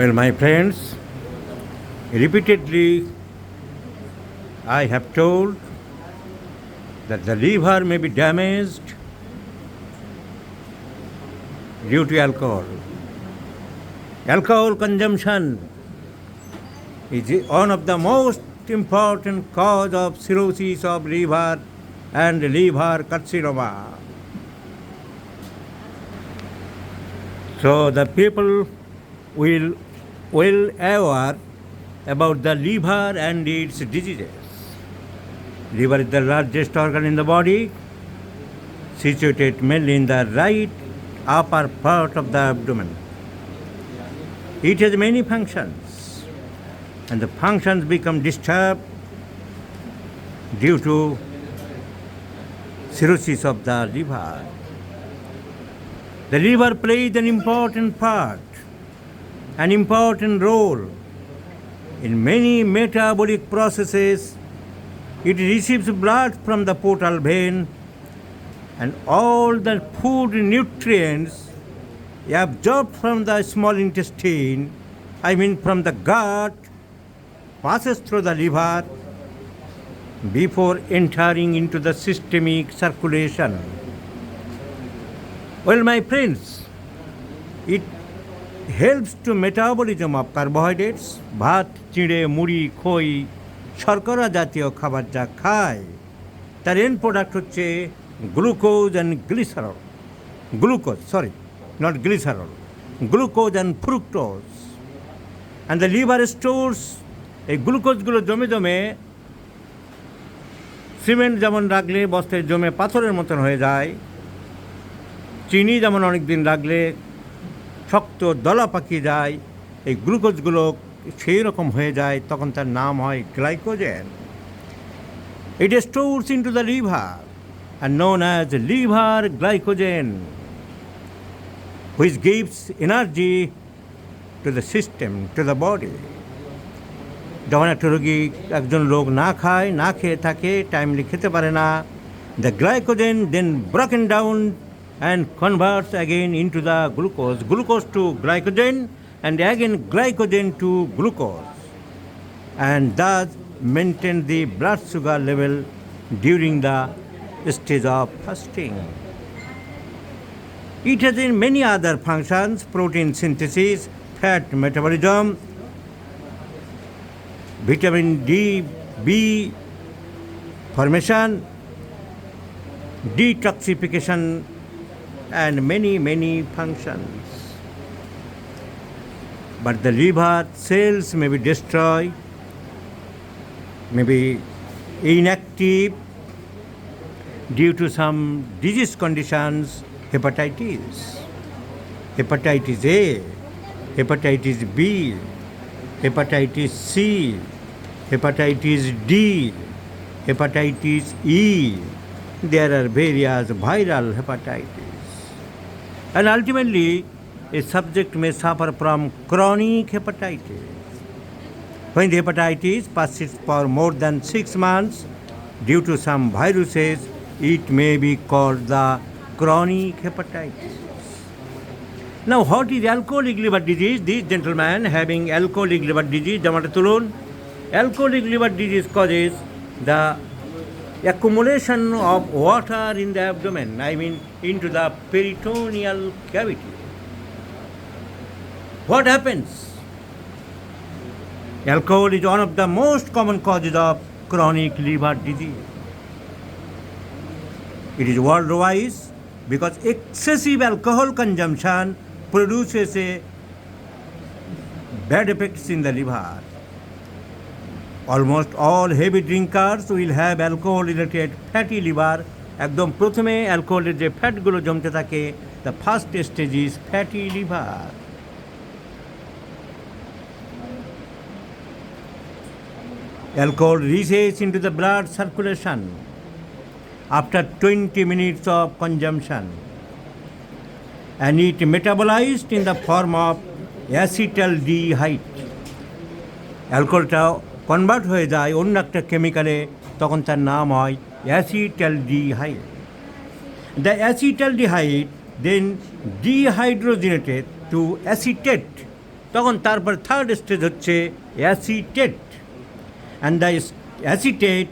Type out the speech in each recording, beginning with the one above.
Well, my friends, repeatedly I have told that the liver may be damaged due to alcohol. Alcohol consumption is one of the most important cause of cirrhosis of liver and liver carcinoma. So the people will well aware about the liver and its diseases. Liver is the largest organ in the body, situated mainly in the right upper part of the abdomen. It has many functions, and the functions become disturbed due to cirrhosis of the liver. The liver plays an important part, an important role in many metabolic processes. It receives blood from the portal vein, and all the food nutrients absorbed from the small intestine, from the gut, passes through the liver before entering into the systemic circulation. Well, my friends, it helps to metabolism of carbohydrates, ভাত, চিড়ে, মুড়ি, খই, শর্করা জাতীয় খাবার যা খায় তার এন্ড প্রোডাক্ট হচ্ছে glucose and glycerol, glucose and fructose. And the liver stores এই গ্লুকোজগুলো জমে জমে সিমেন্ট যেমন রাখলে বস্তায় জমে পাথরের মতন হয়ে যায়, চিনি যেমন অনেক দিন রাখলে শক্ত দলা পাকিয়ে যায়, এই গ্লুকোজগুলো সেই রকম হয়ে যায়, তখন তার নাম হয় glycogen. It stores into the liver and known as liver glycogen, which gives energy to the system, to the body. যখন একটা রোগী একজন লোক না খায়, না খেয়ে থাকে, টাইমলি খেতে পারে না, the glycogen then broken down and converts again into the glucose to glycogen, and again glycogen to glucose, and thus maintain the blood sugar level during the stage of fasting. It has in many other functions: protein synthesis, fat metabolism, vitamin D, B formation, detoxification, and many functions. But the liver cells may be destroyed, may be inactive due to some disease conditions: hepatitis A, hepatitis B, hepatitis C, hepatitis D, hepatitis E. There are various viral hepatitis. And ultimately, a subject may suffer from chronic hepatitis. When the hepatitis persists for more than 6 months due to some viruses, it may be called the chronic hepatitis. Now, what is alcoholic liver disease? This gentleman having alcoholic liver disease, alcoholic liver disease causes the accumulation of water in the abdomen, into the peritoneal cavity. What happens? Alcohol is one of the most common causes of chronic liver disease. It is worldwide because excessive alcohol consumption produces a bad effects in the liver. Almost all heavy drinkers will have alcohol-related fatty liver. একদম প্রথমে অ্যালকোহলের যে ফ্যাটগুলো জমতে থাকে, the first stage is fatty liver. Alcohol reaches into the blood circulation after 20 minutes of consumption, and it metabolized in the form of acetaldehyde. অ্যালকোহলটা convert হয়ে যায় অন্য একটা কেমিক্যালে, তখন তার নাম হয় acetaldehyde. The acetaldehyde then dehydrogenated to acetate তখন তারপর থার্ড স্টেজ হচ্ছে acetate, and the acetate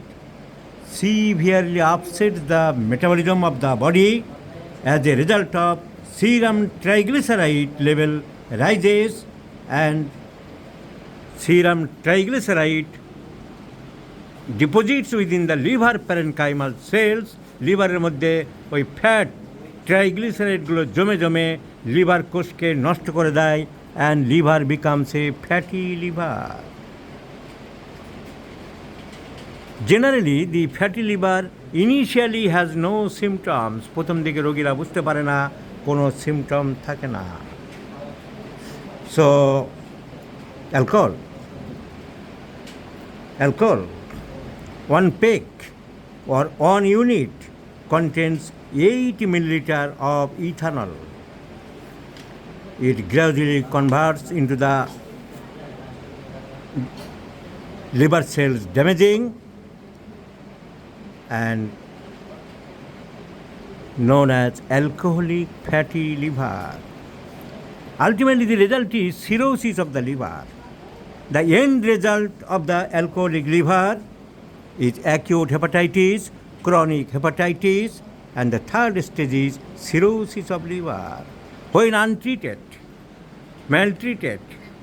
severely upsets the metabolism of the body. As a result of serum triglyceride level rises, and serum triglyceride deposits within the liver parenchymal cells. লিভারের মধ্যে ওই fat ট্রাইগ্লিসারাইডগুলো জমে জমে liver কোষকে নষ্ট করে দেয়, and liver becomes a fatty liver. Generally the fatty liver initially has no symptoms, প্রথম দিকে রোগীরা বুঝতে পারে না, কোনো সিমটম থাকে না। So alcohol 1 peg or 1 unit contains 8 milliliter of ethanol. It gradually converts into the liver cells, damaging and known as alcoholic fatty liver. Ultimately, the result is cirrhosis of the liver. The end result of the alcoholic liver is acute hepatitis, chronic hepatitis, and the third stage is cirrhosis of liver. When untreated, maltreated,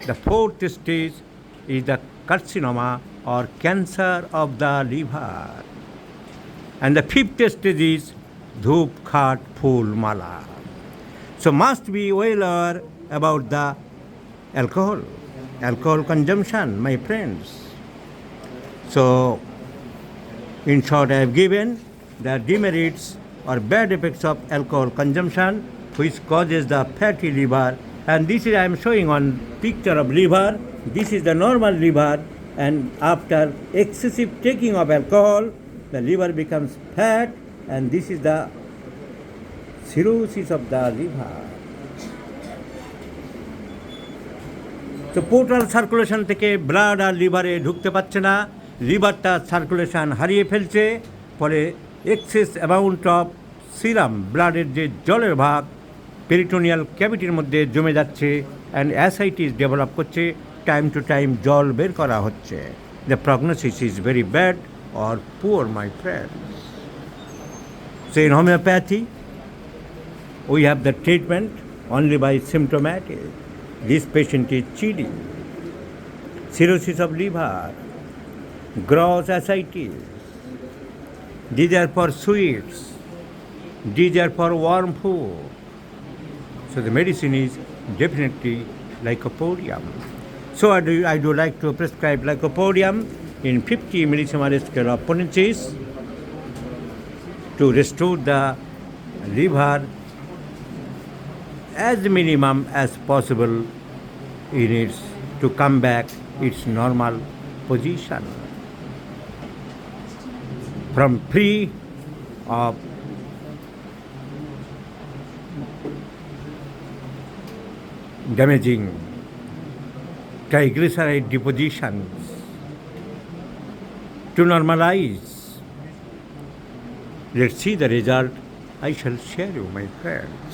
the fourth stage is the carcinoma or cancer of the liver. And the fifth stage is dhup khat phul mala. So must be well aware about the alcohol consumption, my friends. So in short, I have given the demerits or bad effects of alcohol consumption, which causes the fatty liver. And this is I am showing on picture of liver. This is the normal liver, and after excessive taking of alcohol, the liver becomes fat, and this is the cirrhosis of the liver. তো portal circulation থেকে blood আর লিভারে ঢুকতে পারছে না, লিভারটা circulation হারিয়ে ফেলছে, ফলে access amount of serum, ব্লাডের যে জলের ভাগ পেরিটোনিয়াল ক্যাভিটির মধ্যে জমে যাচ্ছে, অ্যান্ড অ্যাসাইটিস ডেভেলপ করছে, টাইম টু টাইম জল বের করা হচ্ছে। The prognosis is very bad or poor, my friends. So in homeopathy, we have the treatment only by symptomatic. This patient is chilly, cirrhosis of liver, gross ascites. These are for sweets. These are for warm food. So the medicine is definitely lycopodium. So I do like to prescribe lycopodium in 50 millisieverts scale of potencies to restore the liver as minimum as possible in its to come back its normal position from free of damaging triglyceride depositions to normalize. Let's see the result. I shall share you, my friends.